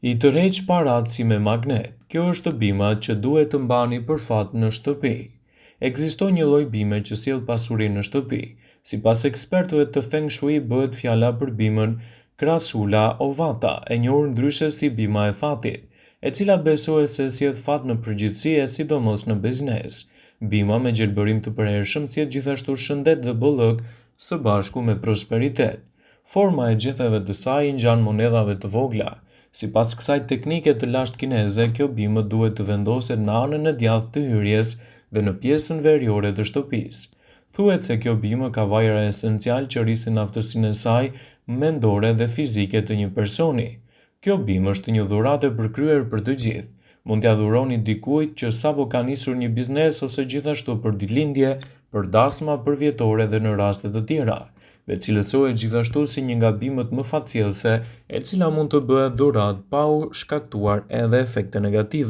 I tërheq parat si me magnet. Kjo është bima që duhet të mbani për fat në shtëpi. Ekziston një lloj bime që sjell pasuri në shtëpi. Sipas ekspertëve të Feng Shui bëhet fjala për bimën Krasula ovata, e njohur ndryshe si bima e fatit, e cila besohet se sjell fat në përgjithësi e sidomos në biznes. Bima me gjelbërim të përhershëm sjell gjithashtu shëndet dhe bollëk së bashku me prosperitet. Forma e gjetheve të saj i ngjan monedhave të vogla. Sipas kësaj teknike të lashtë kineze, kjo bimë duhet të vendoset në anën e djathtë të hyrjes dhe në pjesën veriore të shtëpisë. Thuhet se kjo bimë ka vajra esencial që rrisin aftësinë e saj mendore dhe fizike të një personi. Kjo bimë është një dhuratë e përkryer për të gjithë. Mund t'ia dhuroni dikujt që sapo ka nisur një biznes ose gjithashtu për ditëlindje, për dasma përvjetore dhe në raste të tjera, dhe cilësohet gjithashtu si një nga bimët më fatcjellëse, e cila mund të bëhet dhuratë pa u shkaktuar edhe efekte negative.